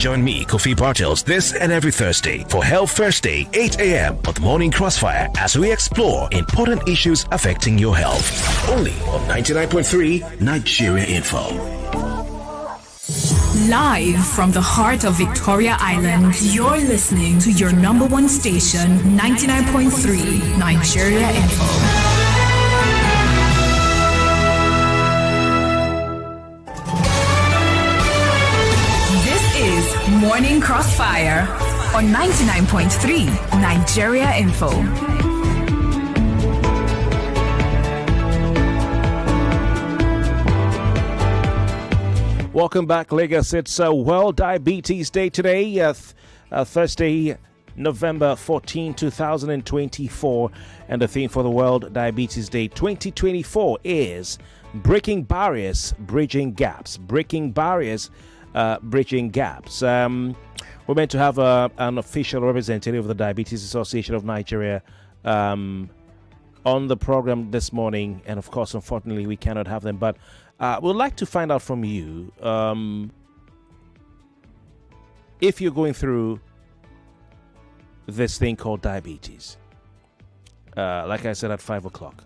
Join me, Kofi Bartels, this and every Thursday for Health Thursday, 8 a.m. on the Morning Crossfire as we explore important issues affecting your health. Only on 99.3 Nigeria Info. Live from the heart of Victoria Island, you're listening to your number one station, 99.3 Nigeria Info. Morning Crossfire on 99.3 Nigeria Info. Welcome back, Lagos. It's World Diabetes Day today, Thursday, November 14, 2024. And the theme for the World Diabetes Day 2024 is Breaking Barriers, Bridging Gaps. Breaking Barriers, bridging gaps. We're meant to have an official representative of the Diabetes Association of Nigeria on the program this morning, and of course, unfortunately, we cannot have them. But we'd like to find out from you if you're going through this thing called diabetes. Like I said at 5 o'clock,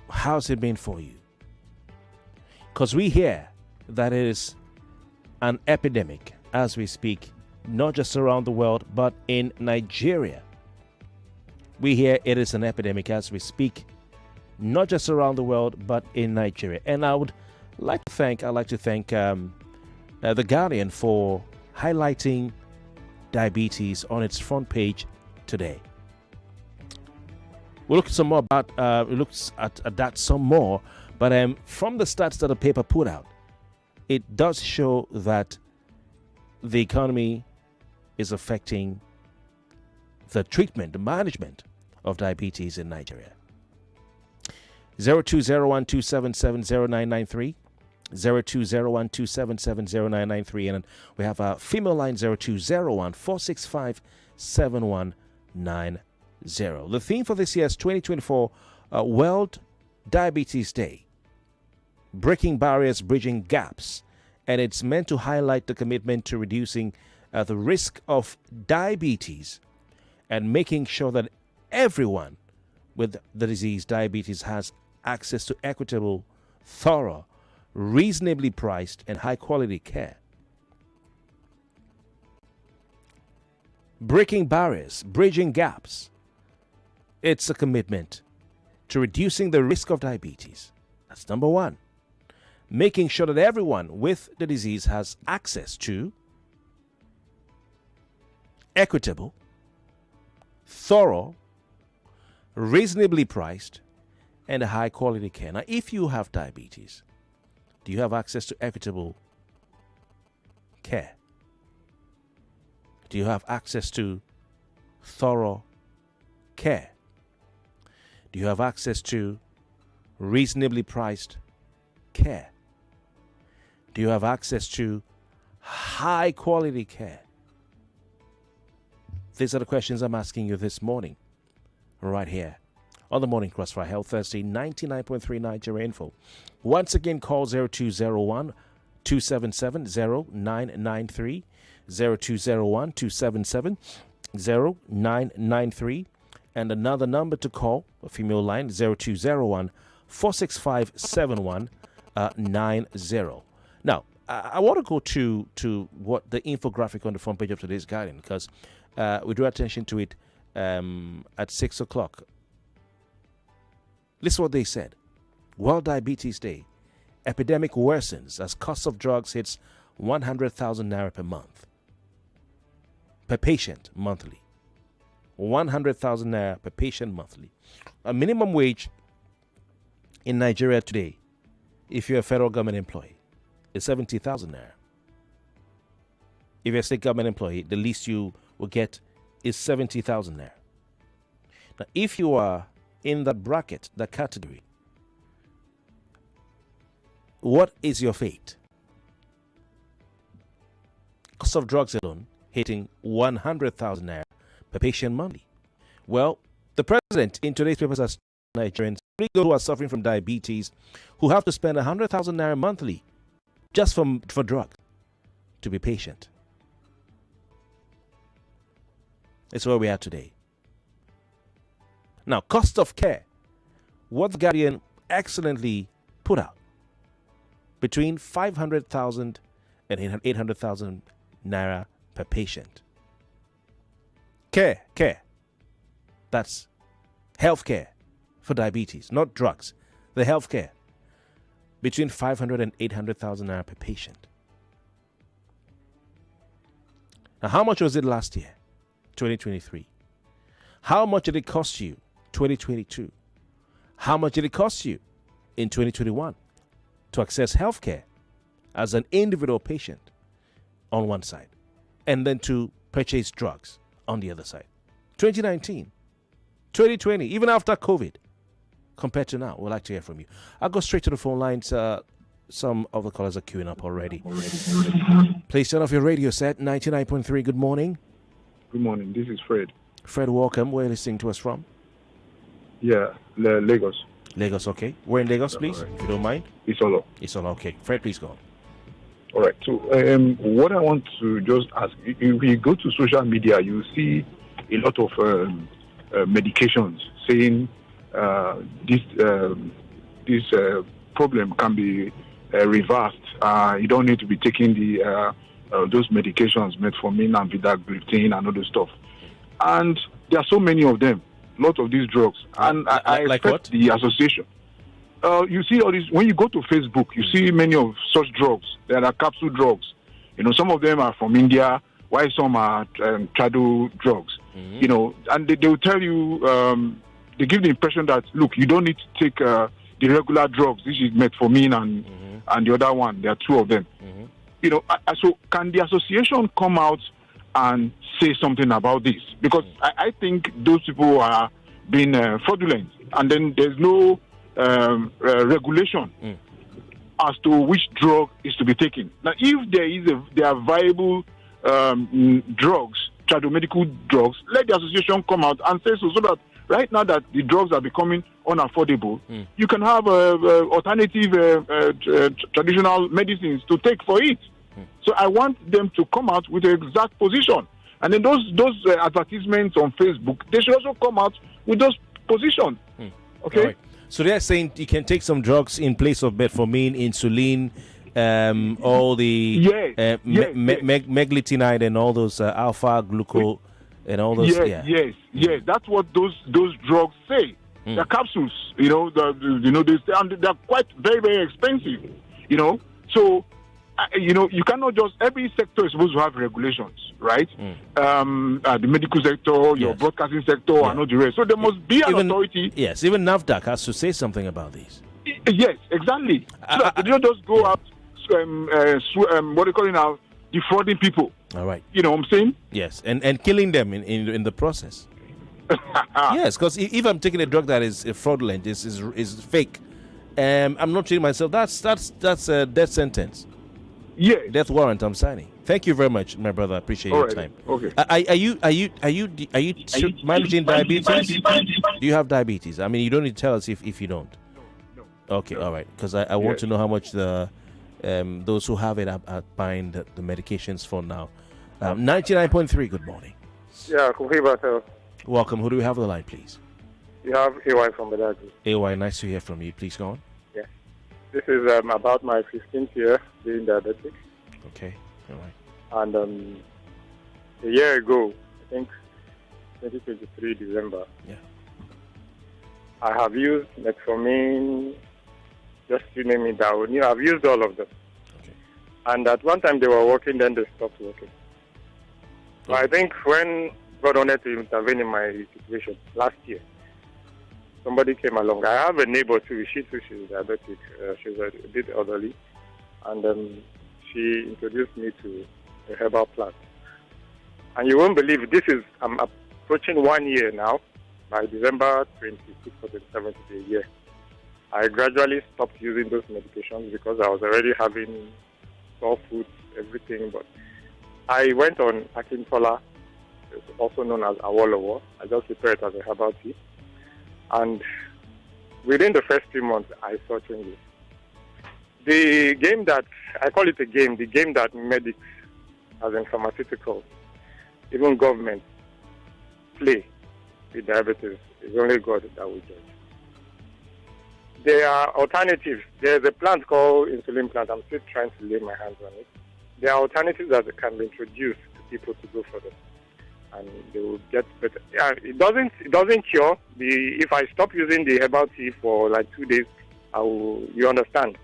how's it been for you? Because we hear that it is an epidemic as we speak, not just around the world, but in Nigeria. We hear it is an epidemic as we speak, not just around the world, but in Nigeria. And I'd like to thank The Guardian for highlighting diabetes on its front page today. We'll look some more about at that some more, but from the stats that the paper put out, it does show that the economy is affecting the treatment, the management of diabetes in Nigeria. 020127709993, 020127709993, and we have a female line 0201465719. The theme for this year's 2024 World Diabetes Day, Breaking Barriers, Bridging Gaps, and it's meant to highlight the commitment to reducing the risk of diabetes and making sure that everyone with the disease diabetes has access to equitable, thorough, reasonably priced, and high-quality care. Breaking barriers, bridging gaps. It's a commitment to reducing the risk of diabetes. That's number one. Making sure that everyone with the disease has access to equitable, thorough, reasonably priced, and high quality care. Now, if you have diabetes, do you have access to equitable care? Do you have access to thorough care? Do you have access to reasonably priced care? Do you have access to high quality care? These are the questions I'm asking you this morning, right here on the Morning Crossfire Health Thursday, 99.3 Nigeria Info. Once again, call 0201 277 0993, 0201 277 0993, and another number to call, a female line, 0201 465 7190. Now, I want to go to what the infographic on the front page of today's Guardian, because we drew attention to it at 6 o'clock. This is what they said. World Diabetes Day. Epidemic worsens as cost of drugs hits 100,000 naira per month. Per patient monthly. 100,000 naira per patient monthly. A minimum wage in Nigeria today, if you're a federal government employee, is 70,000 naira. If you're a state government employee, the least you will get is 70,000 naira. Now, if you are in that bracket, that category, what is your fate? Cost of drugs alone hitting 100,000 naira per patient monthly. Well, the president in today's papers has Nigerians who are suffering from diabetes who have to spend 100,000 naira monthly just for drugs. to be patient. It's where we are today. Now, cost of care. What the Guardian excellently put out. Between 500,000 and 800,000 naira per patient. Care. That's healthcare for diabetes, not drugs. The healthcare. Between 500 and 800,000 naira per patient. Now, how much was it last year, 2023? How much did it cost you, 2022? How much did it cost you in 2021 to access healthcare as an individual patient on one side, and then to purchase drugs on the other side? 2019, 2020, even after COVID, compared to now. We'd like to hear from you. I'll go straight to the phone lines. Some of the callers are queuing up already. Please turn off your radio set. 99.3, good morning. Good morning. This is Fred. Fred, welcome. Where are you listening to us from? Yeah, Lagos. Lagos, okay. Where in Lagos, please, if you don't mind? Isolo. Isolo, okay. Fred, please go on. All right. So, what I want to just ask, if you go to social media, you see a lot of medications saying this problem can be reversed. You don't need to be taking those medications, metformin and vidagliptin and all those stuff. And there are so many of them, a lot of these drugs. And I like expect the association. You see all these, when you go to Facebook, you see many of such drugs. There are capsule drugs. Some of them are from India, while some are trado drugs. Mm-hmm. And they will tell you, they give the impression that, look, you don't need to take the regular drugs. This is metformin and the other one. There are two of them. Mm-hmm. So can the association come out and say something about this? Because I think those people are being fraudulent, and then there's no regulation as to which drug is to be taken. Now, if there are viable drugs, tradomedical drugs, let the association come out and say so that right now that the drugs are becoming unaffordable, you can have alternative traditional medicines to take for it. So I want them to come out with the exact position. And then those advertisements on Facebook, they should also come out with those positions. Okay? Right. So they're saying you can take some drugs in place of metformin, insulin, all the meglitinide and all those alpha gluco and all those. Yes. That's what those drugs say. They're capsules. They're quite very, very expensive. So. You cannot just, every sector is supposed to have regulations, right? The medical sector, your broadcasting sector, and all the rest. So there must be an authority. Yes, even NAFDAC has to say something about these. Yes, exactly. So they don't just go out, what do you call it now, defrauding people. All right. You know what I'm saying? Yes, and killing them in the process. Yes, because if I'm taking a drug that is fraudulent, is fake, I'm not treating myself, that's a death sentence. Yeah, death warrant I'm signing. Thank you very much, my brother. I appreciate your time. Okay. Are you managing diabetes? Do you have diabetes? I mean, you don't need to tell us if you don't. No. Okay, all right. Because I want to know how much the those who have it are buying the medications for now. 99.3. Good morning. Yeah, Kofi Bartels. Welcome. Who do we have on the line, please? You have AY from Advertisements. AY, nice to hear from you. Please go on. This is about my 15th year being diabetic. Okay, all right. And a year ago, I think 2023 December, I have used metformin, just to name it down. I've used all of them. Okay. And at one time they were working, then they stopped working. So I think when God wanted to intervene in my situation last year, somebody came along. I have a neighbor too. She's diabetic. She's a bit elderly. And she introduced me to a herbal plant. And you won't believe I'm approaching 1 year now. By December 26th or 27th of the year, I gradually stopped using those medications because I was already having sore foods, everything. But I went on Akintola, also known as Awolowo. I just prepare it as a herbal tea. And within the first 3 months, I saw changes. The game that, I call it a game, the game that medics as in pharmaceuticals, even government, play with diabetes. It's only God that will judge. There are alternatives. There's a plant called insulin plant. I'm still trying to lay my hands on it. There are alternatives that can be introduced to people to go for them, and they will get better. It doesn't cure. If I stop using the herbal tea for like 2 days, you understand?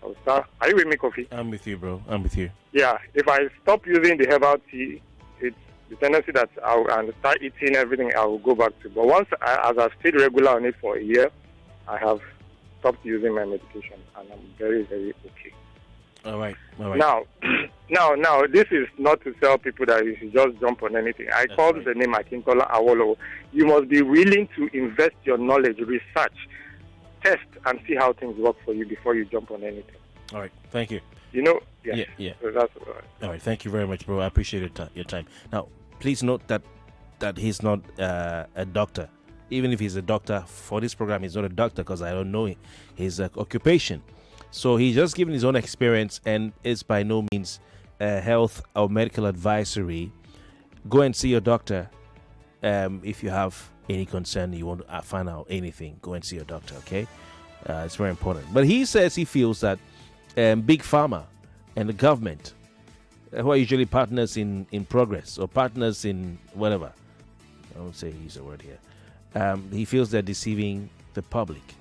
I will start. Are you with me, Kofi? I'm with you, bro. I'm with you. Yeah. If I stop using the herbal tea, it's the tendency that I'll start eating everything. I will go back to. But once as I've stayed regular on it for a year, I have stopped using my medication, and I'm very, very okay. All right. Now, this is not to tell people that you should just jump on anything. I called the name Akintola Awolowo. You must be willing to invest your knowledge, research, test, and see how things work for you before you jump on anything. All right. Thank you. Yeah. So that's all right. All right. Thank you very much, bro. I appreciate your time. Now, please note that he's not a doctor. Even if he's a doctor for this program, he's not a doctor because I don't know his occupation. So he's just giving his own experience, and it's by no means a health or medical advisory. Go and see your doctor if you have any concern, you want to find out anything. Go and see your doctor, okay? It's very important. But he says he feels that Big Pharma and the government, who are usually partners in progress or partners in whatever, I won't say use a word here. He feels they're deceiving the public.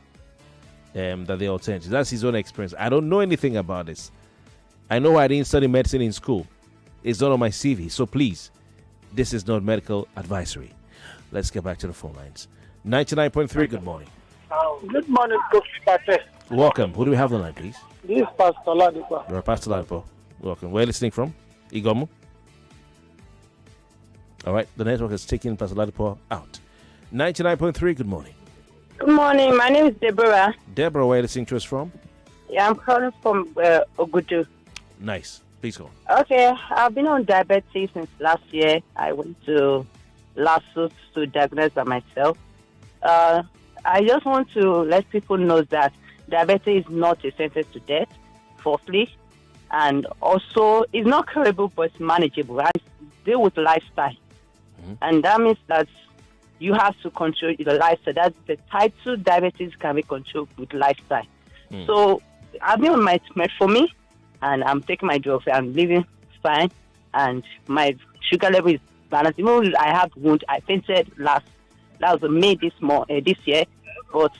That the alternatives. That's his own experience. I don't know anything about this. I know I didn't study medicine in school. It's not on my CV. So please, this is not medical advisory. Let's get back to the phone lines. 99.3, good morning. Good morning, Kofi Bartels. Welcome. Who do we have on the line, please? This is Pastor Ladipo. You're Pastor Ladipo. Welcome. Where are you listening from? Igomu? All right. The network is taking Pastor Ladipo out. 99.3, good morning. Good morning. My name is Deborah. Deborah, where are you listening to us from? Yeah, I'm calling from Ogudu. Nice. Please go. Okay, I've been on diabetes since last year. I went to LASUS to diagnose by myself. I just want to let people know that diabetes is not a sentence to death, firstly. And also, it's not curable, but it's manageable. I deal with lifestyle. Mm-hmm. And that means that you have to control the lifestyle. That's the type 2 diabetes can be controlled with lifestyle. So I've been on my metformin, and I'm taking my drugs. I'm living fine, and my sugar level is balanced. Even though I have wound, I fainted that was May this year, but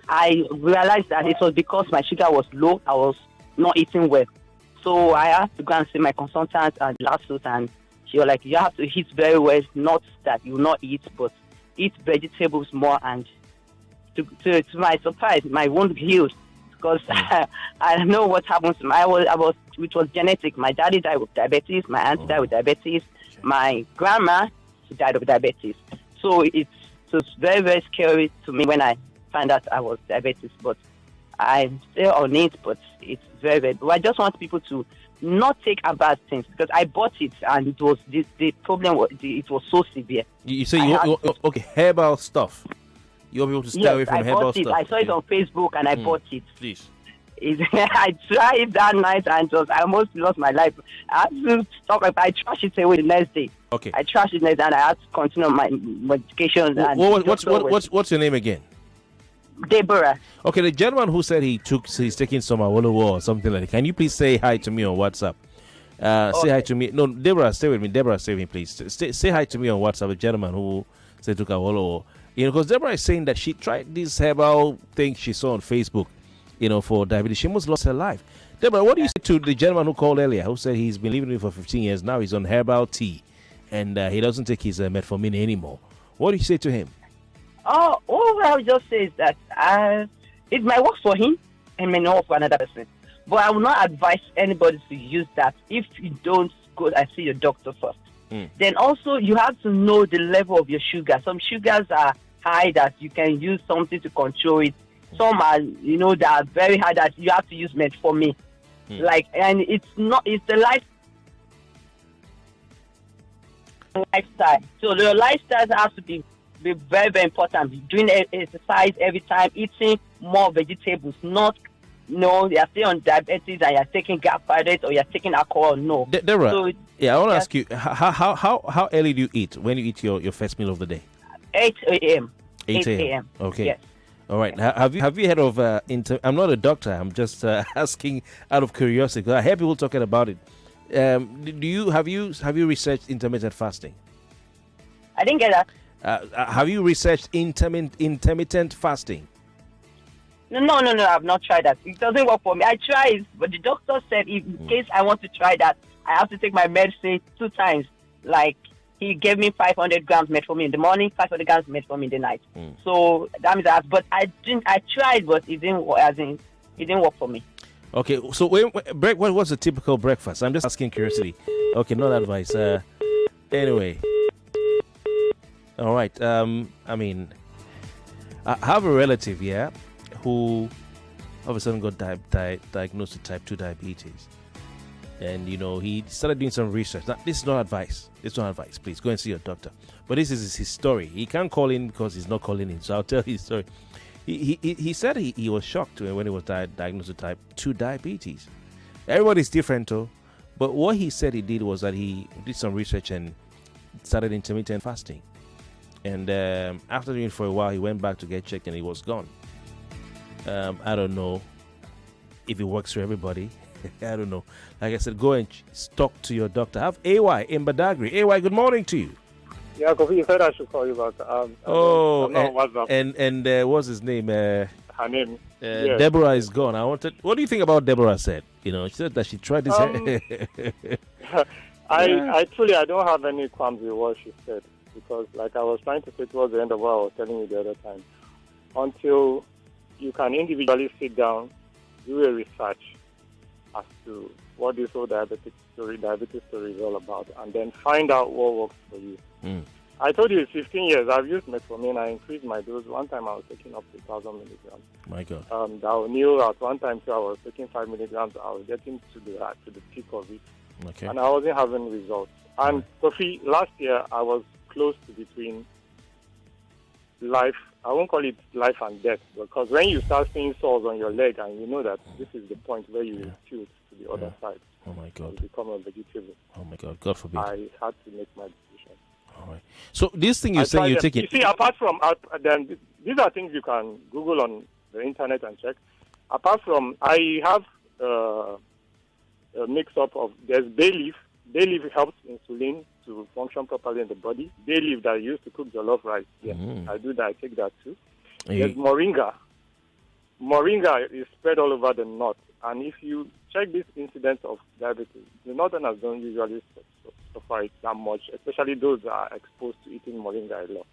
I realized that it was because my sugar was low. I was not eating well, so I had to go and see my consultant and last week, and she was like, you have to eat very well, not that you will not eat, but eat vegetables more. And to my surprise, my wound healed because I know what happens. It was genetic. My daddy died with diabetes. My aunt died with diabetes. My grandma died of diabetes. So it's very, very scary to me when I found out I was diabetes. But I'm still on it, but it's very, very... But I just want people to not take about things because I bought it and it was the problem was it was so severe. You say okay, herbal stuff. You want people to stay away from herbal stuff. I saw it on Facebook and I bought it. Please. I tried it that night and I almost lost my life. I had to stop. I trashed it away the next day. Okay. I trashed it next day and I had to continue my medication. What's your name again? Deborah. Okay, the gentleman who said he's taking some Awolowo or something like that. Can you please say hi to me on WhatsApp? Okay. Say hi to me. No, Deborah, stay with me. Deborah, stay with me, please. Say hi to me on WhatsApp. The gentleman who said took Awolowo. Because Deborah is saying that she tried this herbal thing she saw on Facebook, for diabetes. She almost lost her life. Deborah, what do you say to the gentleman who called earlier, who said he's been living with for 15 years now? He's on herbal tea, and he doesn't take his metformin anymore. What do you say to him? All I would just say is that it might work for him and may not work for another person. But I will not advise anybody to use that if you don't go and see your doctor first. Then also you have to know the level of your sugar. Some sugars are high that you can use something to control it. Some are, that are very high that you have to use metformin. And it's the lifestyle. So the lifestyle has to be very, very important. Doing exercise every time, eating more vegetables, not no, you're still on diabetes and you're taking carbohydrates or you're taking alcohol. No. Deborah, So, I want to yes. ask you, how early do you eat when you eat your first meal of the day? 8 a.m. 8 a.m. Okay. Yes. All right. Have you heard of I'm not a doctor. I'm just asking out of curiosity because I hear people talking about it. Have you researched intermittent fasting? I didn't get that. Have you researched intermittent fasting? No, I've not tried that. It doesn't work for me. I tried, but the doctor said in case I want to try that, I have to take my medicine 2 times. Like, he gave me 500 grams metformin in the morning, 500 grams metformin in the night. So that means that. But I tried, but it didn't work for me. Okay, so what's a typical breakfast? I'm just asking curiosity. Okay, not advice. Anyway. All right. I mean, I have a relative, who all of a sudden got diagnosed with type 2 diabetes. And, he started doing some research. Now, this is not advice. It's not advice. Please go and see your doctor. But this is his story. He can't call in because he's not calling in. So I'll tell you his story. He said he was shocked when he was diagnosed with type 2 diabetes. Everybody's different, though. But what he said he did was that he did some research and started intermittent fasting. And after doing it for a while, he went back to get checked and he was gone. I don't know if it works for everybody. I don't know. Like I said, go and talk to your doctor. Have AY in Badagry. AY, good morning to you. Yeah, Kofi, you said I should call you back. I'm not on WhatsApp. And what's his name? Her name. Yes. Deborah is gone. What do you think about Deborah said? She said that she tried this. I don't have any qualms with what she said, because like I was trying to say towards the end of what I was telling you the other time, until you can individually sit down, do a research as to what this whole diabetes story is all about, and then find out what works for you. I told you it's 15 years. I've used metformin. I increased my dose. One time I was taking up to 1,000 milligrams. My God. Daonil at one time, so I was taking 5 milligrams. I was getting to the peak of it. Okay. And I wasn't having results. And Kofi, last year I was close to between life. I won't call it life and death, because when you start seeing sores on your leg and you know that this is the point where you tilt to the other side. Oh my God. You become a vegetable. Oh my God. God forbid. I had to make my decision. All right. So this thing you're saying you're taking. You see, apart from then these are things you can Google on the internet and check. Apart from, I have a mix-up of, there's bay leaf. Bay leaf helps insulin to function properly in the body. Bay leaf that I use to cook jollof rice. Yeah, I do that. I take that too. There's moringa. Moringa is spread all over the north. And if you check this incidence of diabetes, the northerners don't usually suffer it that much, especially those that are exposed to eating moringa a lot.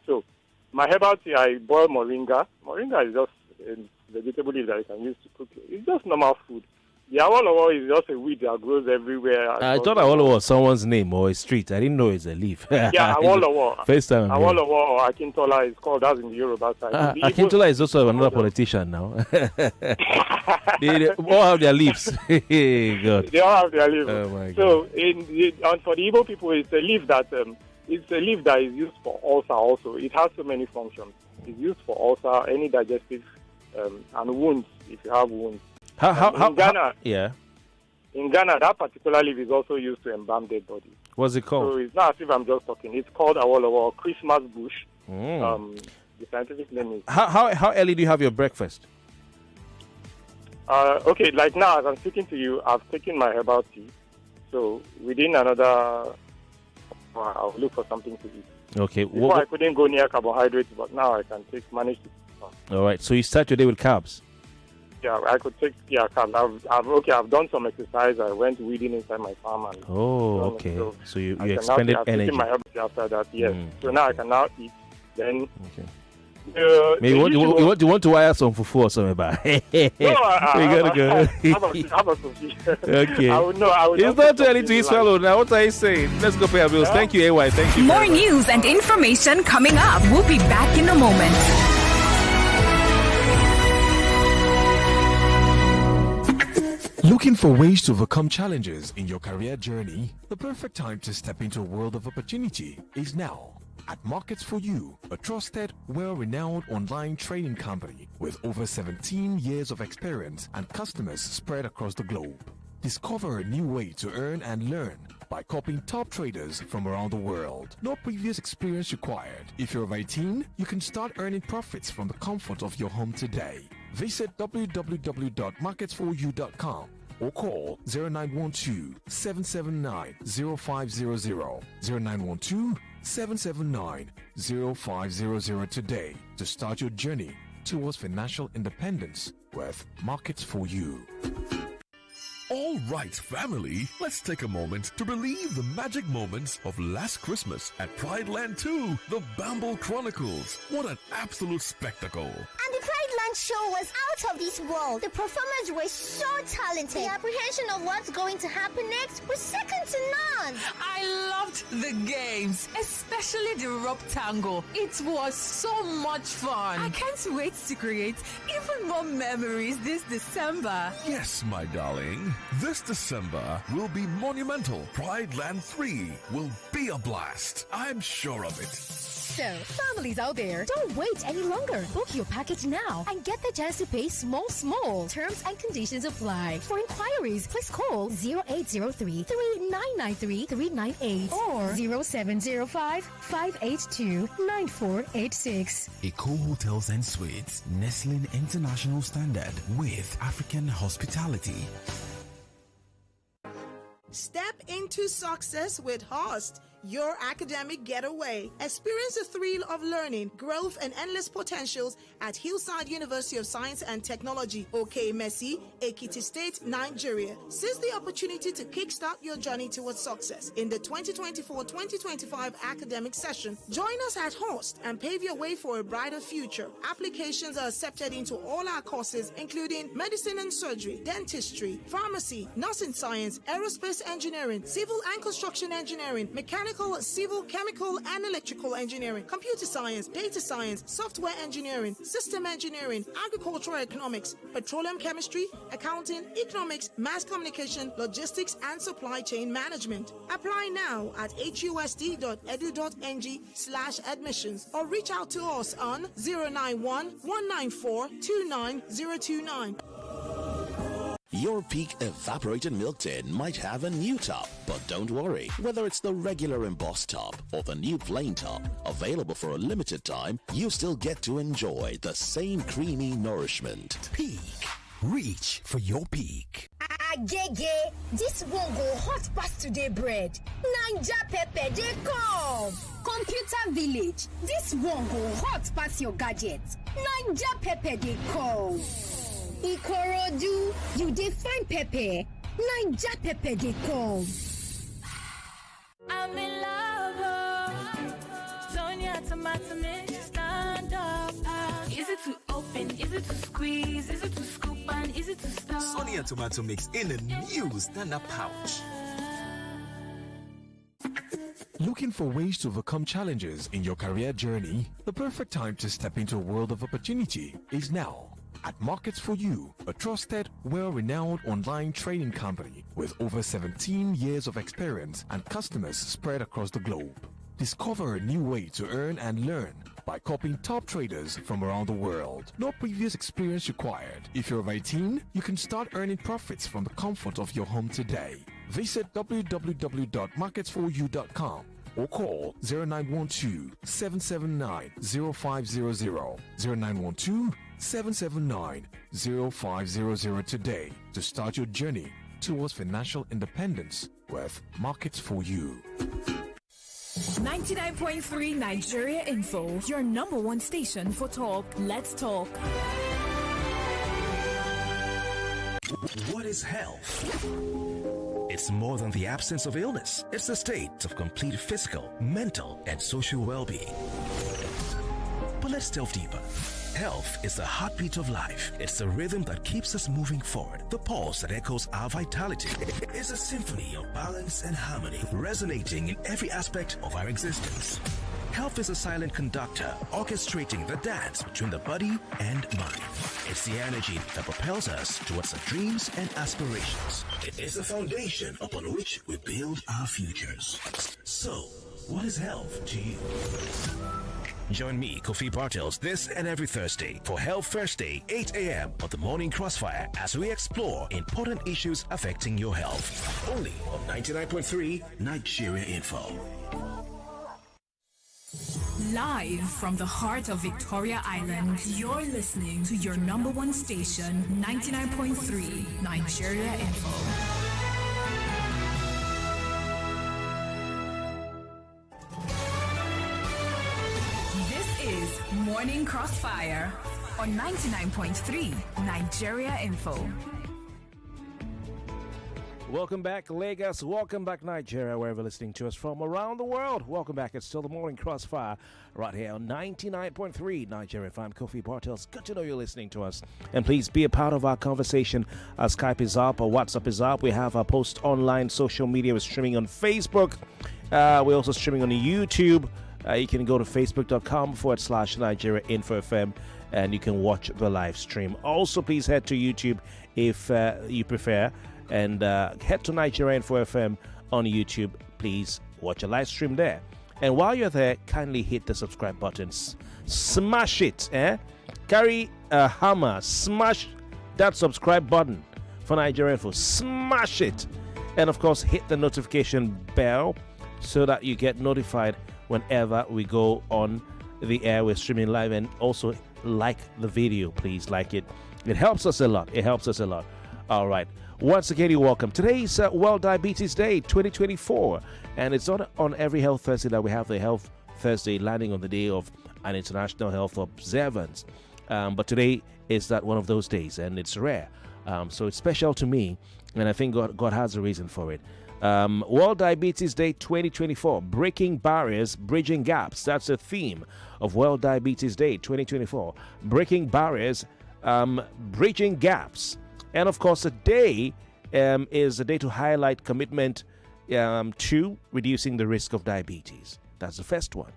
So, my herbal tea, I boil moringa. Moringa is just a vegetable leaf that you can use to cook. It's just normal food. The awolowo is just a weed that grows everywhere. I thought awolowo was someone's name or a street. I didn't know it's a leaf. Yeah, awolowo. First time. Awolowo or Akintola is called, that's in the Yoruba side. Akintola is also another politician now. They all have their leaves. God. They all have their leaves. Oh my God. So, and for the Igbo people, it's a leaf that is used for ulcer also. It has so many functions. It's used for ulcer, any digestive, and wounds, if you have wounds. In Ghana, in Ghana, that particular leaf is also used to embalm dead bodies. What's it called? So it's not as if I'm just talking. It's called awolowo, Christmas bush. The scientific name is. How early do you have your breakfast? Okay, like now as I'm speaking to you, I've taken my herbal tea. So within another, I'll look for something to eat. Okay. Before I couldn't go near carbohydrates, but now I can manage to. All right. So you start your day with carbs. Yeah, I could take carbs. I've done some exercise. I went weeding inside my farm. And okay. So you expended energy. My herbal tea after that, yes. So now I can now eat. Then. Okay. Maybe you want to wire some fufu or something about? No, you gotta go. Okay. It's not too early to eat swallow now. What are you saying? Let's go pay our bills. Thank you, AY. Thank you. More news and information coming up. We'll be back in a moment. Looking for ways to overcome challenges in your career journey? The perfect time to step into a world of opportunity is now. at Markets for You, a trusted, well-renowned online trading company with over 17 years of experience and customers spread across the globe. Discover a new way to earn and learn by copying top traders from around the world. No previous experience required. If you're over 18, you can start earning profits from the comfort of your home today. Visit www.marketsforyou.com or call 0912-779-0500, 0912-779-0500 today to start your journey towards financial independence with Markets for You. All right, family, let's take a moment to relive the magic moments of last Christmas at Pride Land 2, the Bamble Chronicles. What an absolute spectacle. And the Pride Land show was out of this world. The performers were so talented. The apprehension of what's going to happen next was second to none. I loved the games, especially the rope tango. It was so much fun. I can't wait to create even more memories this December. Yes, my darling. This December will be monumental. Pride Land 3 will be a blast. I'm sure of it. So, families out there, don't wait any longer. Book your package now and get the chance to pay small. Terms and conditions apply. For inquiries, please call 0803-3993-398 or 0705-582-9486. Eco Hotels and Suites, nestling international standard with African hospitality. Step into success with Host, your academic getaway. Experience the thrill of learning, growth, and endless potentials at Hillside University of Science and Technology, Okemesi, Ekiti State, Nigeria. Seize the opportunity to kickstart your journey towards success in the 2024-2025 academic session. Join us at Host and pave your way for a brighter future. Applications are accepted into all our courses, including medicine and surgery, dentistry, pharmacy, nursing science, aerospace engineering, civil and construction engineering, mechanical, civil, chemical, and electrical engineering, computer science, data science, software engineering, system engineering, agricultural economics, petroleum chemistry, accounting, economics, mass communication, logistics, and supply chain management. Apply now at husd.edu.ng/admissions or reach out to us on 091-194-29029. Your Peak evaporated milk tin might have a new top, but don't worry. Whether it's the regular embossed top or the new plain top, available for a limited time, you still get to enjoy the same creamy nourishment. Peak. Reach for your peak. Agege, this one go hot past today bread. Naija pepper dey come. Computer village, this one go hot past your gadget. Naija pepper dey come. Ikorodu, you dey find pepper. Naija pepper dey come. I'm in love. Sonia tomato mix, stand up. Is it to open? Is it to squeeze? Is it to scoop? And is it to stir? Sonia tomato mix in a new stand-up pouch. Looking for ways to overcome challenges in your career journey? The perfect time to step into a world of opportunity is now. At Markets for You, a trusted, well-renowned online training company with over 17 years of experience and customers spread across the globe. Discover a new way to earn and learn by copying top traders from around the world. No previous experience required. If you're over 18, you can start earning profits from the comfort of your home today. Visit www.marketsforyou.com or call 0912-779-0500, 0912-779-0500 today to start your journey towards financial independence with Markets for You. 99.3 Nigeria Info, your number one station for talk. Let's talk. What is health? It's more than the absence of illness. It's the state of complete physical, mental, and social well-being. But let's delve deeper. Health is the heartbeat of life. It's the rhythm that keeps us moving forward. The pulse that echoes our vitality. It's a symphony of balance and harmony, resonating in every aspect of our existence. Health is a silent conductor, orchestrating the dance between the body and mind. It's the energy that propels us towards our dreams and aspirations. It is the foundation upon which we build our futures. So, What is health to you? Join me, Kofi Bartels, this and every Thursday for Health Thursday, 8 a.m. on the Morning Crossfire as we explore important issues affecting your health. Only on 99.3 Nigeria Info. Live from the heart of Victoria Island, you're listening to your number one station, 99.3 Nigeria Info. Is Morning Crossfire on 99.3 Nigeria Info. Welcome back, Lagos. Welcome back, Nigeria, wherever you're listening to us from around the world. Welcome back. It's still the Morning Crossfire right here on 99.3 Nigeria FM. I'm Kofi Bartels. Good to know you're listening to us. And please be a part of our conversation. Our Skype is up, our WhatsApp is up. We have our post online social media. We're streaming on Facebook. We're also streaming on YouTube. You can go to facebook.com/Nigeria Info FM and you can watch the live stream. Also, please head to YouTube if you prefer and head to Nigeria Info FM on YouTube. Please watch a live stream there. And while you're there, kindly hit the subscribe buttons. Smash it. Carry a hammer. Smash that subscribe button for Nigeria Info. Smash it. And of course, hit the notification bell so that you get notified whenever we go on the air. We're streaming live. And also like the video. Please like it. It helps us a lot. It helps us a lot. All right. Once again, you're welcome. Today is World Diabetes Day 2024. And it's on every Health Thursday that we have the Health Thursday, landing on the day of an international health observance. But today is that one of those days, and it's rare. So it's special to me, and I think God has a reason for it. World Diabetes Day 2024, breaking barriers, bridging gaps. That's the theme of World Diabetes Day 2024. Breaking barriers, bridging gaps. And of course, the day is a day to highlight commitment to reducing the risk of diabetes. That's the first one,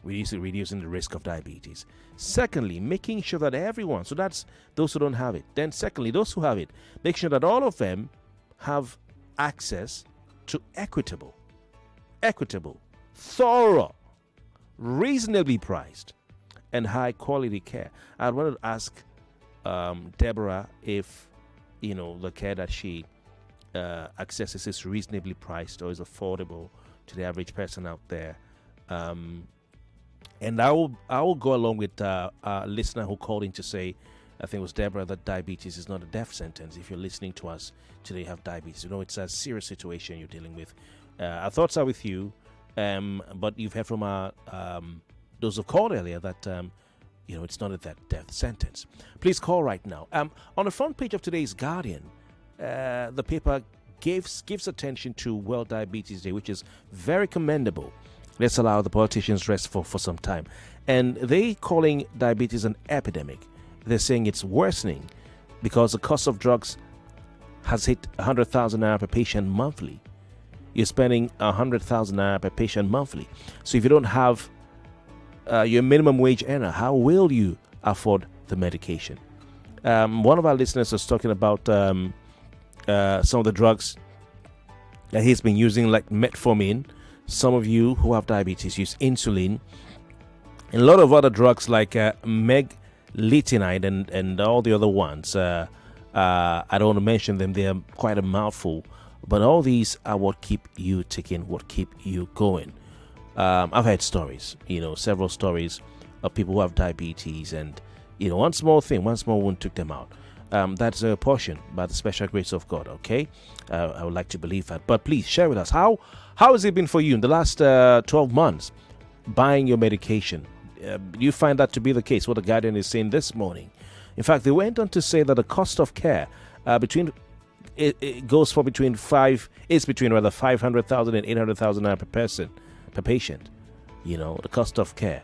reducing the risk of diabetes. Secondly, making sure that everyone, so that's those who don't have it. Then secondly, those who have it, make sure that all of them have access to equitable, thorough, reasonably priced, and high quality care. I wanted to ask Deborah if the care that she accesses is reasonably priced or is affordable to the average person out there. And I will go along with a listener who called in to say, I think it was Deborah, that diabetes is not a death sentence. If you're listening to us today, you have diabetes. It's a serious situation you're dealing with. Our thoughts are with you, but you've heard from those who called earlier that it's not a death sentence. Please call right now. On the front page of today's Guardian, the paper gives attention to World Diabetes Day, which is very commendable. Let's allow the politicians rest for some time. And they calling diabetes an epidemic. They're saying it's worsening because the cost of drugs has hit 100,000 naira per patient monthly. You're spending 100,000 naira per patient monthly. So if you don't have your minimum wage earner, how will you afford the medication? One of our listeners was talking about some of the drugs that he's been using, like metformin. Some of you who have diabetes use insulin. And a lot of other drugs like meglitinide and all the other ones. I don't want to mention them. They are quite a mouthful. But all these are what keep you ticking, what keep you going. I've heard stories, several stories of people who have diabetes, and one small wound took them out. That's a portion by the special grace of God. Okay, I would like to believe that. But please share with us how has it been for you in the last 12 months buying your medication? Do you find that to be the case? What the Guardian is saying this morning. In fact, they went on to say that the cost of care it goes for between 500,000 and 800,000 naira per patient. The cost of care.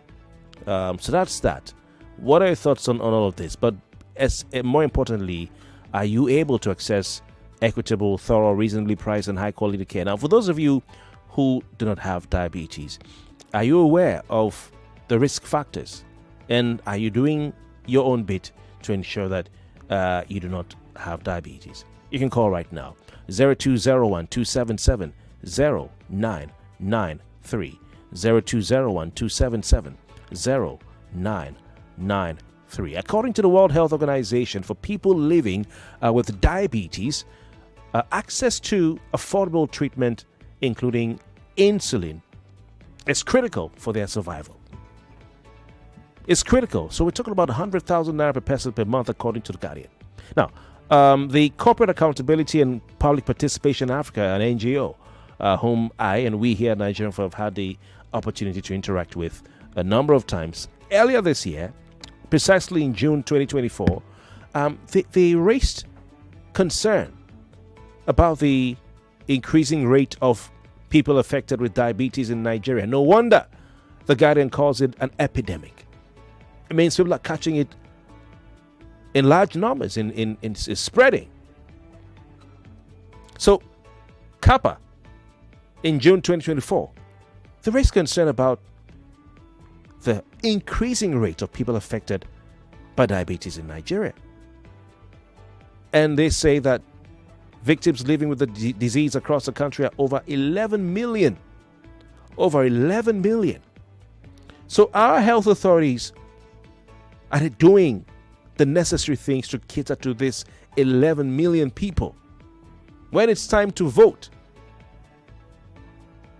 So that's that. What are your thoughts on all of this? But more importantly, are you able to access equitable, thorough, reasonably priced, and high quality care? Now, for those of you who do not have diabetes, are you aware of the risk factors? And are you doing your own bit to ensure that you do not have diabetes? You can call right now, 0201 277 0993. 0201-277-0993. According to the World Health Organization, for people living with diabetes, access to affordable treatment, including insulin, is critical for their survival. It's critical. So we're talking about 100,000 naira per person per month, according to the Guardian. Now, the Corporate Accountability and Public Participation Africa, an NGO, whom I and we here at Nigerian Firm have had the opportunity to interact with a number of times. Earlier this year, precisely in June 2024, they raised concern about the increasing rate of people affected with diabetes in Nigeria. No wonder the Guardian calls it an epidemic. It means people are catching it in large numbers, it's spreading. So, CAPA, in June 2024, they raised concern about the increasing rate of people affected by diabetes in Nigeria. And they say that victims living with the disease across the country are over 11 million. Over 11 million. So our health authorities are doing the necessary things to cater to this 11 million people. When it's time to vote,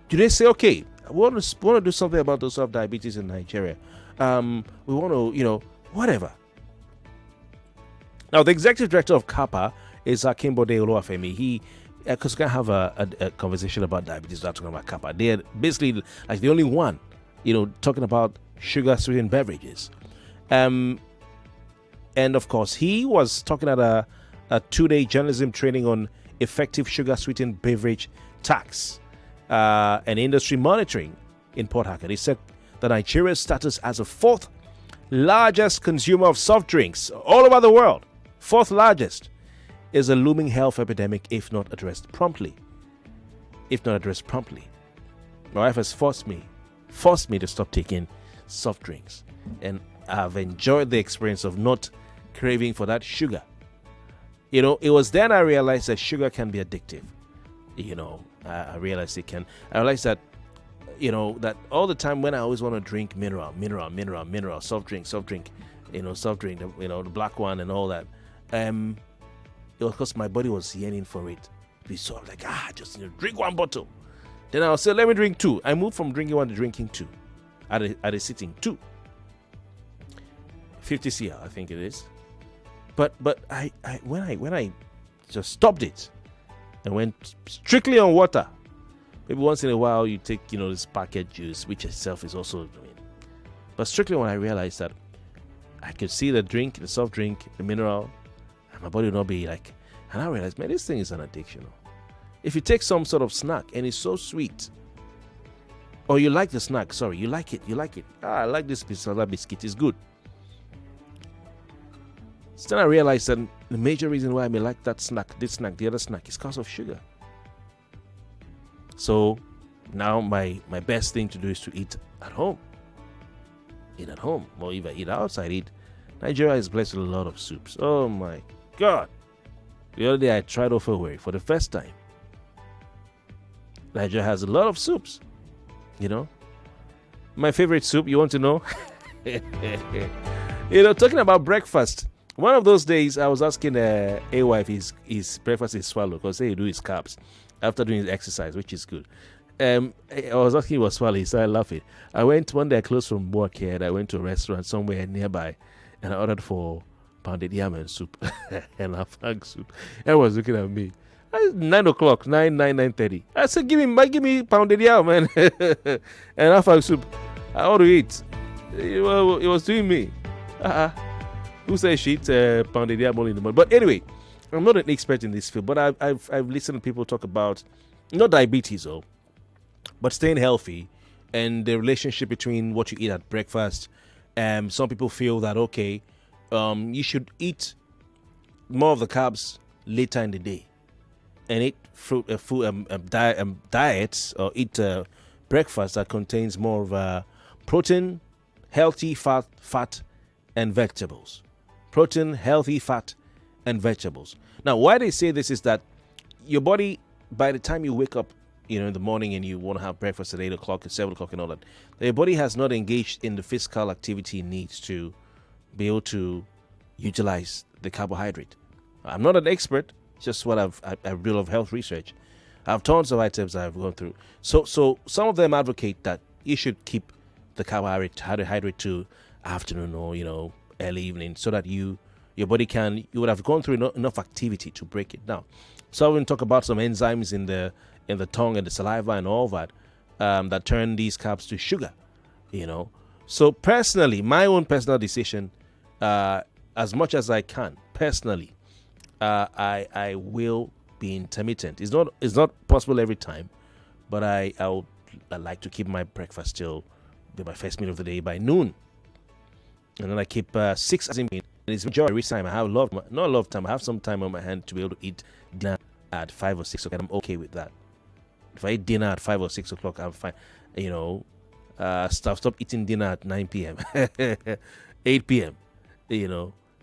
do they say, okay, we want to do something about those who have diabetes in Nigeria? We want to, whatever. Now, the executive director of CAPA is Akimbode Oluwafemi. He, because we can't have a conversation about diabetes without talking about CAPA. They're basically like the only one, talking about sugar-sweetened beverages. And of course, he was talking at a 2-day journalism training on effective sugar-sweetened beverage tax and industry monitoring in Port Harcourt. He said that Nigeria's status as the 4th largest consumer of soft drinks all over the world, 4th largest, is a looming health epidemic if not addressed promptly. My wife has forced me to stop taking soft drinks, and I've enjoyed the experience of not craving for that sugar. It was then I realized that sugar can be addictive. I realized it can. I realized that, that all the time when I always want to drink mineral, soft drink, the black one and all that, it was because my body was yearning for it. Be sort of like, just drink one bottle. Then I'll say, let me drink 2. I moved from drinking 1 to drinking 2 at a sitting. 2. 50 cl, I think it is. But I when I just stopped it and went strictly on water, maybe once in a while you take this packet juice, which itself is also but strictly when I realized that I could see the soft drink, the mineral, and my body would not be like, and I realized, man, this thing is an addiction. If you take some sort of snack and it's so sweet, or you like the snack, you like it. I like this Bisala biscuit, it's good. So then I realized that the major reason why I may like that snack, the other snack, is because of sugar. So now my best thing to do is to eat at home. Or if I eat outside, Nigeria is blessed with a lot of soups. Oh my God. The other day I tried Ofe for the first time. Nigeria has a lot of soups. My favorite soup, you want to know? Talking about breakfast. One of those days, I was asking a wife his breakfast is swallow because he do his carbs after doing his exercise, which is good. I was asking what swallow. He started laughing. I went one day, I closed from work here, and I went to a restaurant somewhere nearby, and I ordered for pounded yam and soup and afang soup. Everyone was looking at me. 9 o'clock, 9:30. I said, give me pounded yam, man, and afang soup. I want to eat. It was doing me. Who says she eats pounded yam only in the morning? But anyway, I'm not an expert in this field, but I've listened to people talk about not diabetes but staying healthy and the relationship between what you eat at breakfast. Some people feel that you should eat more of the carbs later in the day and eat diets or eat breakfast that contains more of protein, healthy fat and vegetables. Protein, healthy fat, and vegetables. Now, why they say this is that your body, by the time you wake up in the morning and you want to have breakfast at 8 o'clock, at 7 o'clock and all that, your body has not engaged in the physical activity it needs to be able to utilize the carbohydrate. I'm not an expert, just what I've read of health research. I have tons of items I've gone through. So some of them advocate that you should keep the carbohydrate to afternoon or early evening, so that your body you would have gone through enough activity to break it down. So we're going to talk about some enzymes in the tongue and the saliva and all that that turn these carbs to sugar. So personally, my own personal decision, as much as I can personally, I will be intermittent. It's not possible every time, but I like to keep my breakfast till my first meal of the day by noon, and then I keep 6 as in. It's majority every time. I have not a lot of time. I have some time on my hand to be able to eat dinner at 5 or 6 o'clock. I'm okay with that. If I eat dinner at 5 or 6 o'clock, I'm fine. Stop eating dinner at 9 p.m., 8 p.m.,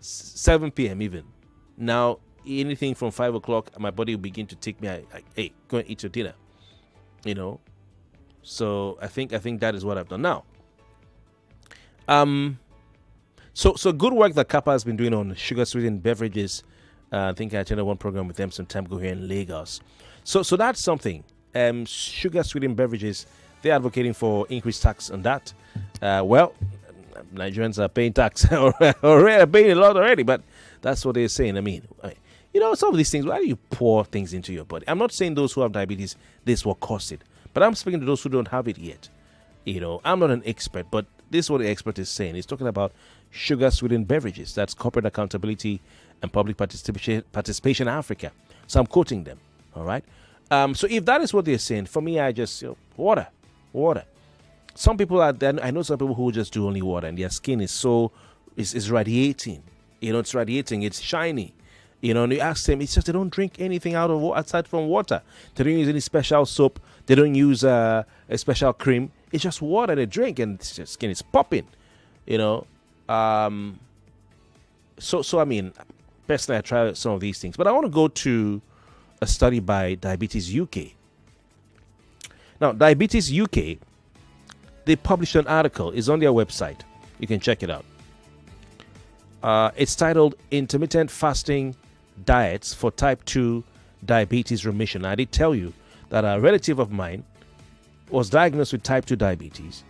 7 p.m. even. Now, anything from 5 o'clock, my body will begin to take me, hey, go and eat your dinner. So I think that is what I've done now. So good work that Kappa has been doing on sugar-sweetened beverages. I think I attended one program with them some time ago here in Lagos. So that's something. Sugar-sweetened beverages, they're advocating for increased tax on that. Well, Nigerians are paying tax already, paying a lot already, but that's what they're saying. I mean, some of these things, why do you pour things into your body? I'm not saying those who have diabetes, this will cause it, but I'm speaking to those who don't have it yet. I'm not an expert, but this is what the expert is saying. He's talking about sugar-sweetened beverages. That's Corporate Accountability and Public Participation Africa. So I'm quoting them. All right. So if that is what they're saying, for me, I just water. Some people are then. I know some people who just do only water, and their skin is is radiating. It's radiating. It's shiny. And you ask them, it's just they don't drink anything aside from water. They don't use any special soap. They don't use a special cream. It's just water they drink, and their skin is popping. So I mean, personally, I try some of these things, but I want to go to a study by Diabetes UK. Now, Diabetes UK, they published an article. It's on their website. You can check it out. It's titled Intermittent Fasting Diets for Type 2 Diabetes Remission. I did tell you that a relative of mine was diagnosed with type 2 diabetes.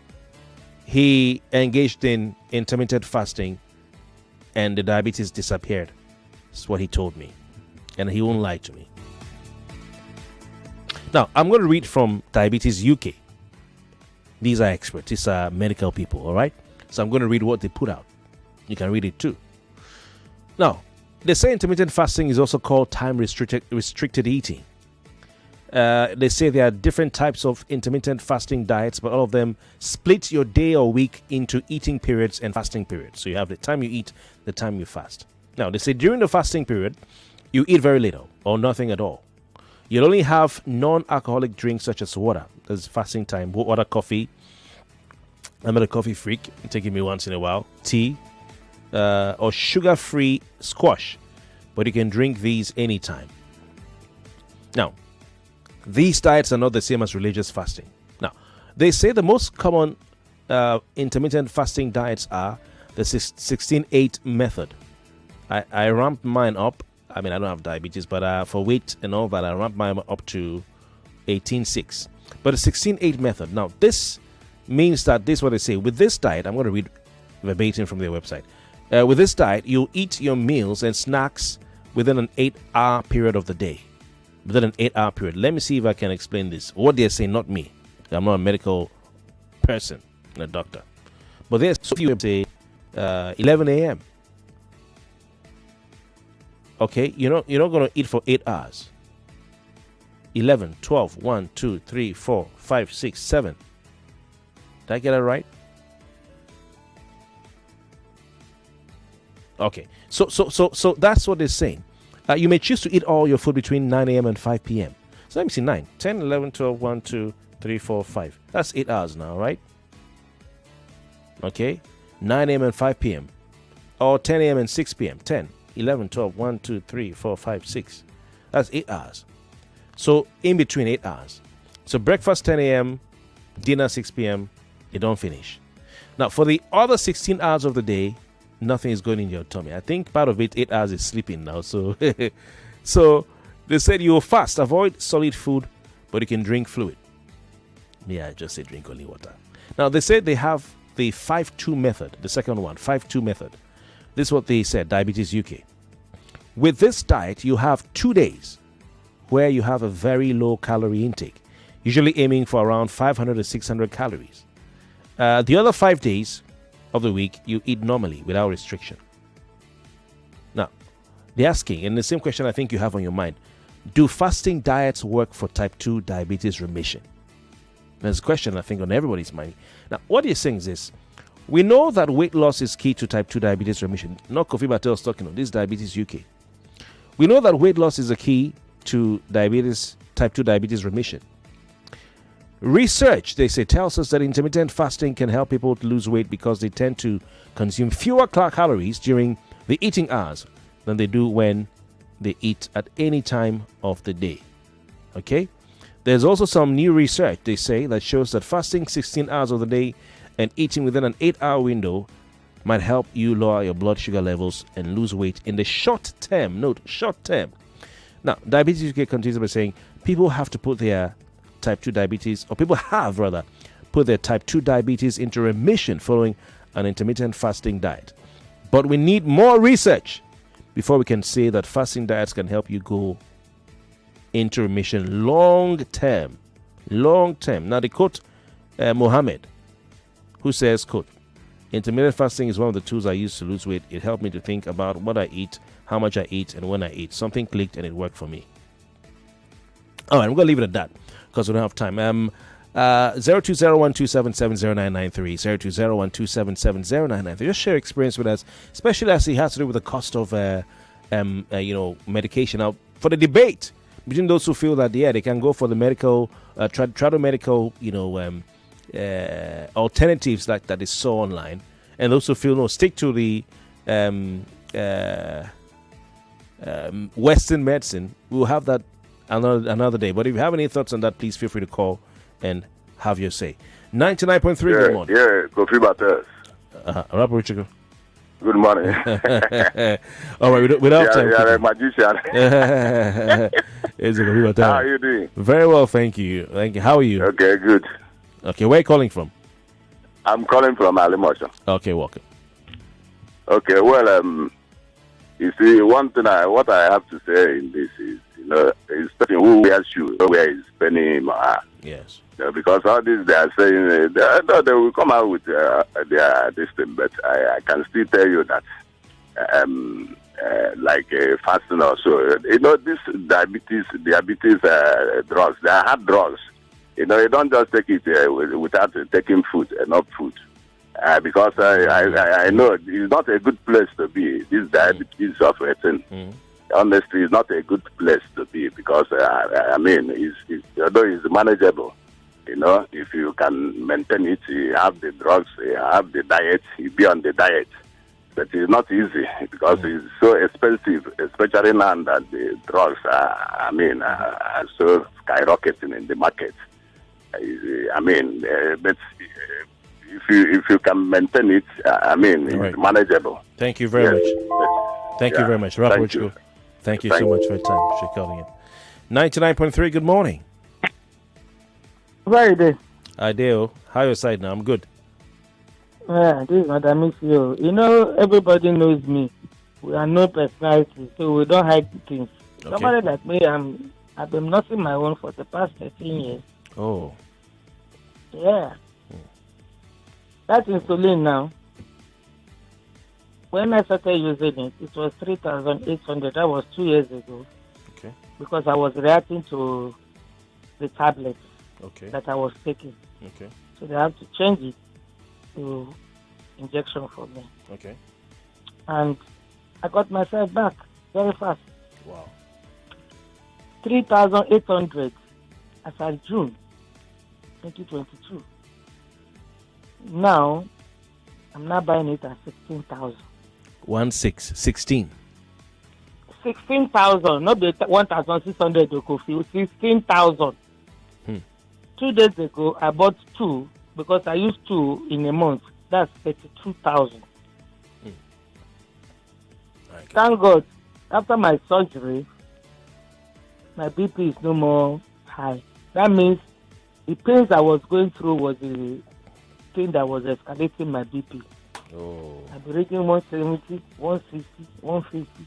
He engaged in intermittent fasting and the diabetes disappeared. That's what he told me. And he won't lie to me. Now, I'm going to read from Diabetes UK. These are experts. These are medical people, all right? So I'm going to read what they put out. You can read it too. Now, they say intermittent fasting is also called time-restricted eating. They say there are different types of intermittent fasting diets, but all of them split your day or week into eating periods and fasting periods. So you have the time you eat, the time you fast. Now, they say during the fasting period, you eat very little or nothing at all. You'll only have non-alcoholic drinks such as water. There's fasting time. Water, coffee. I'm not a coffee freak. Taking me once in a while. Tea. Or sugar-free squash, but you can drink these anytime. Now, these diets are not the same as religious fasting. Now, they say the most common intermittent fasting diets are the 16-8 method. I ramped mine up. I mean, I don't have diabetes, but for weight and all that, I ramped mine up to 18-6. But the 16-8 method. Now, this means that this is what they say. With this diet, I'm going to read verbatim from their website. With this diet, you'll eat your meals and snacks within an 8-hour period of the day. Within an 8-hour period. Let me see if I can explain this. What they're saying, not me. I'm not a medical person, a doctor. But there's so few say 11 a.m. Okay, you're not going to eat for 8 hours. 11, 12, 1, 2, 3, 4, 5, 6, 7. Did I get it right? Okay, so that's what they're saying. You may choose to eat all your food between 9 a.m. and 5 p.m. So let me see, 9, 10, 11, 12, 1, 2, 3, 4, 5. That's 8 hours now, right? Okay, 9 a.m. and 5 p.m. Or 10 a.m. and 6 p.m. 10, 11, 12, 1, 2, 3, 4, 5, 6. That's 8 hours. So in between 8 hours. So breakfast 10 a.m., dinner 6 p.m., you don't finish. Now, for the other 16 hours of the day, nothing is going in your tummy. I think part of it, 8 hours is sleeping now. So, so they said you will fast, avoid solid food, but you can drink fluid. Yeah, I just say drink only water. Now, they said they have the 5-2 method, the second one, 5-2 method. This is what they said, Diabetes UK. With this diet, you have 2 days where you have a very low calorie intake, usually aiming for around 500 to 600 calories. The other 5 days of the week, you eat normally without restriction. Now, they're asking, and the same question I think you have on your mind, do fasting diets work for type 2 diabetes remission? There's a question I think on everybody's mind. Now, what you're saying is this. We know that weight loss is key to type 2 diabetes remission. Not Kofi Bartels talking on this, Diabetes UK. We know that weight loss is a key to type 2 diabetes remission. Research, they say, tells us that intermittent fasting can help people to lose weight because they tend to consume fewer calories during the eating hours than they do when they eat at any time of the day. Okay? There's also some new research, they say, that shows that fasting 16 hours of the day and eating within an 8-hour window might help you lower your blood sugar levels and lose weight in the short term. Note, short term. Now, Diabetes UK continues by saying people have to put their type 2 diabetes, or people have rather, put their type 2 diabetes into remission following an intermittent fasting diet. But we need more research before we can say that fasting diets can help you go into remission long term. Long term. Now, they quote Mohammed, who says, quote, intermittent fasting is one of the tools I use to lose weight. It helped me to think about what I eat, how much I eat, and when I eat. Something clicked and it worked for me. All right, I'm going to leave it at that because we don't have time. 0201277093, 0201277093. Just share experience with us, especially as it has to do with the cost of medication. Now, for the debate between those who feel that they can go for the medical, medical, alternatives like that is so online, and those who feel no, stick to the Western medicine. We'll have that another day. But if you have any thoughts on that, please feel free to call and have your say. 99.3, good morning. Yeah, Kofi Bartels. Good morning. All right, without time. Yeah, magician. How are you doing? Very well, thank you. Thank you. How are you? Okay, good. Okay, where are you calling from? I'm calling from Alimosha. Okay, welcome. Okay, well, you see, what I have to say in this is, is person who wears shoes, where is penny in my heart. Yes. Because all this they are saying, they will come out with this thing, but I can still tell you that, like fasting or so, this diabetes drugs, they are hard drugs. You don't just take it without taking enough food. Because I know it's not a good place to be. This diabetes of a thing. Honestly, it's not a good place to be because, although it's manageable, if you can maintain it, you have the drugs, you have the diet, you be on the diet. But it's not easy because it's so expensive, especially now that the drugs are so skyrocketing in the market. But if you can maintain it, it's right. Manageable. Thank you very much. Thank you very much. Thank you. Thank you so much for your time. For calling in. 99.3, good morning. Where are you there? Ideo, how your side now? I'm good. Yeah, this is Madam Miss you. Everybody knows me. We are no personality, so we don't hide things. Okay. Somebody like me, I've been nursing my own for the past 13 years. Oh. Yeah. That insulin now, when I started using it, it was 3,800. That was 2 years ago. Okay. Because I was reacting to the tablets that I was taking. Okay. So they have to change it to injection for me. Okay. And I got myself back very fast. Wow. 3,800 as of June 2022. Now, I'm not buying it at 16,000. 16. 16,000, not the 1,600 Kofi, 16,000. 2 days ago, I bought 2 because I used 2 in a month. That's 32,000. Thank God, after my surgery, my BP is no more high. That means the pains I was going through was the thing that was escalating my BP. I've been reading 170, 160, 150.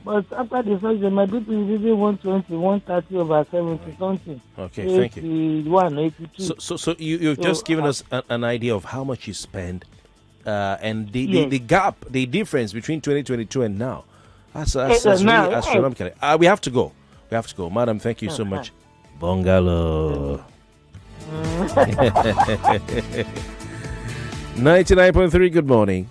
But after the surgery, my BP is even 120, 130 over 70 something. Okay, 81, thank you. 82. So you've just given us an idea of how much you spend and the gap, the difference between 2022 and now. That's really astronomical. We have to go. Madam, thank you so much. Bungalow. 99.3, good morning.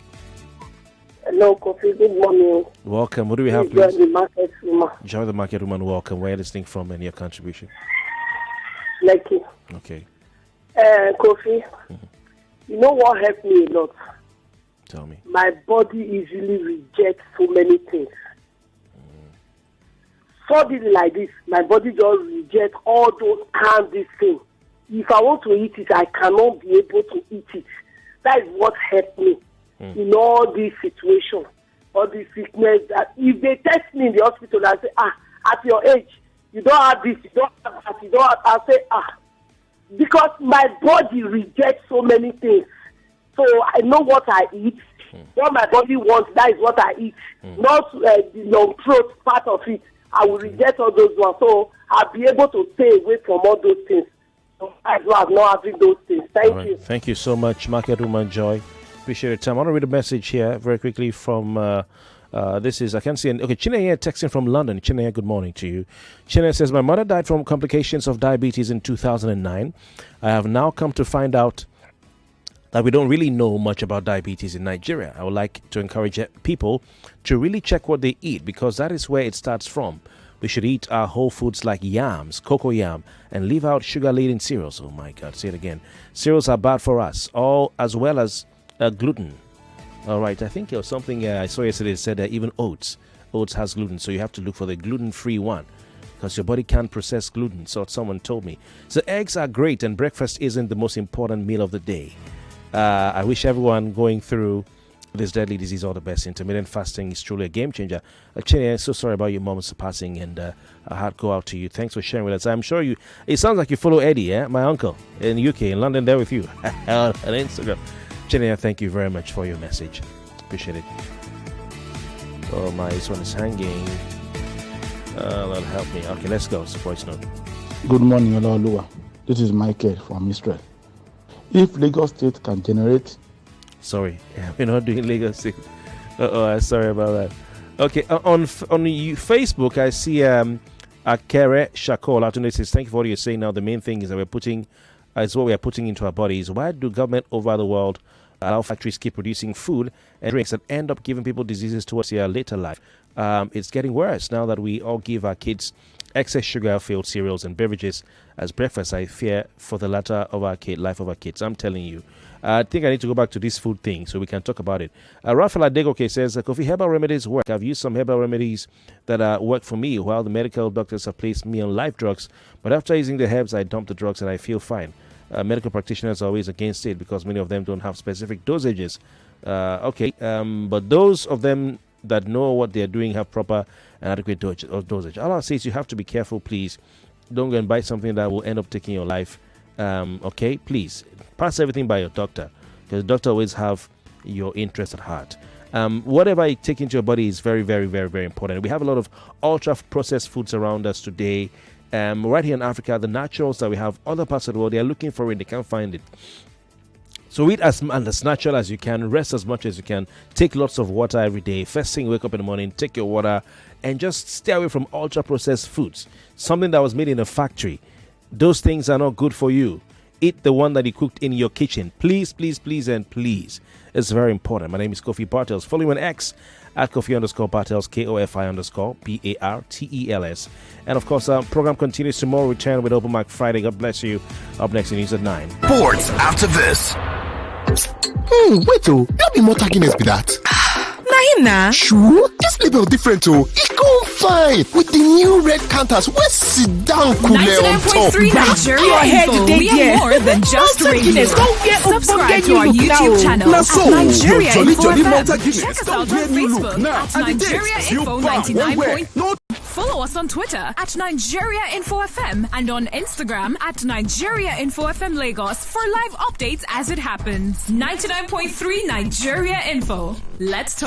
Hello, Kofi. Good morning. Welcome. What do we have, Enjoy please? the market woman. Enjoy the market woman. Welcome. Where are you listening from and your contribution? Lucky. Okay. Kofi, you know what helped me a lot? Tell me. My body easily rejects so many things. Suddenly like this, my body just rejects all those candy things. If I want to eat it, I cannot be able to eat it. That is what helped me in all these situations, all these sickness. That if they test me in the hospital and say, at your age, you don't have this, you don't have that, you don't have, I say, because my body rejects so many things. So I know what I eat. What my body wants, that is what I eat. Not the long throat part of it. I will reject all those ones. So I'll be able to stay away from all those things. So as well as not having those things. Thank you. Thank you so much, Market Woman Joy. Appreciate your time. I want to read a message here very quickly from this is, I can't see, okay, Chineye texting from London. Chineye, good morning to you. Chineye says, my mother died from complications of diabetes in 2009. I have now come to find out that we don't really know much about diabetes in Nigeria. I would like to encourage people to really check what they eat because that is where it starts from. We should eat our whole foods like yams, cocoa yam, and leave out sugar-laden cereals. Oh my God, say it again. Cereals are bad for us, all as well as gluten. All right, I think it was something I saw yesterday that said that even oats has gluten, so you have to look for the gluten-free one because your body can't process gluten, so someone told me. So eggs are great, and breakfast isn't the most important meal of the day. I wish everyone going through this deadly disease all the best. Intermittent fasting is truly a game changer. Chinny, I'm so sorry about your mom's passing, and a heart go out to you. Thanks for sharing with us. I'm sure it sounds like you follow Eddie, my uncle in the UK, in London, there with you on Instagram. Chinny, thank you very much for your message. Appreciate it. Oh my, this one is hanging. That'll help me. Okay, let's go. It's a voice note. Good morning, Olua. This is Michael from Israel. If Lagos State can generate... Sorry, we're not doing Lagos State. Sorry about that. Okay, on Facebook, I see Akere Shakol Atunde says, thank you for what you're saying. Now, the main thing is that it's what we are putting into our bodies. Why do government over the world allow factories keep producing food and drinks that end up giving people diseases towards their later life? It's getting worse now that we all give our kids excess sugar-filled cereals and beverages as breakfast. I fear for the latter of our life of our kids. I'm telling you. I think I need to go back to this food thing so we can talk about it. Rafael Adegoke says, Kofi, herbal remedies work. I've used some herbal remedies that work for me while the medical doctors have placed me on live drugs. But after using the herbs, I dump the drugs and I feel fine. Medical practitioners are always against it because many of them don't have specific dosages. But those of them that know what they're doing have proper and adequate dosage. All I'll say is you have to be careful, please. Don't go and buy something that will end up taking your life. Okay, please pass everything by your doctor because the doctor always have your interest at heart. Whatever you take into your body is very, very, very, very important. We have a lot of ultra processed foods around us today. Right here in Africa, the naturals that we have, other parts of the world, they are looking for it, they can't find it. So eat as natural as you can, rest as much as you can, take lots of water every day. First thing, wake up in the morning, take your water, and just stay away from ultra processed foods. Something that was made in a factory. Those things are not good for you. Eat the one that you cooked in your kitchen. Please, please, please, and please. It's very important. My name is Kofi Bartels. Follow me on X at Kofi_Bartels, KOFI_BARTELS. And of course, our program continues tomorrow. Return with Open Mic Friday. God bless you. Up next in News at 9. Sports after this. Wait, no be Malta Guinness be that. Nah. Sure, this label different, it go fine with the new red counters. What's sit down, cool on top. 99.3 Nigeria Info. We are more than just radio. Subscribe to our YouTube channel at Nigeria Info FM. Check us out on Facebook at Nigeria Info 99.3. Follow us on Twitter at Nigeria Info FM and on Instagram at Nigeria Info FM Lagos for live updates as it happens. 99.3 Nigeria Info. Let's talk.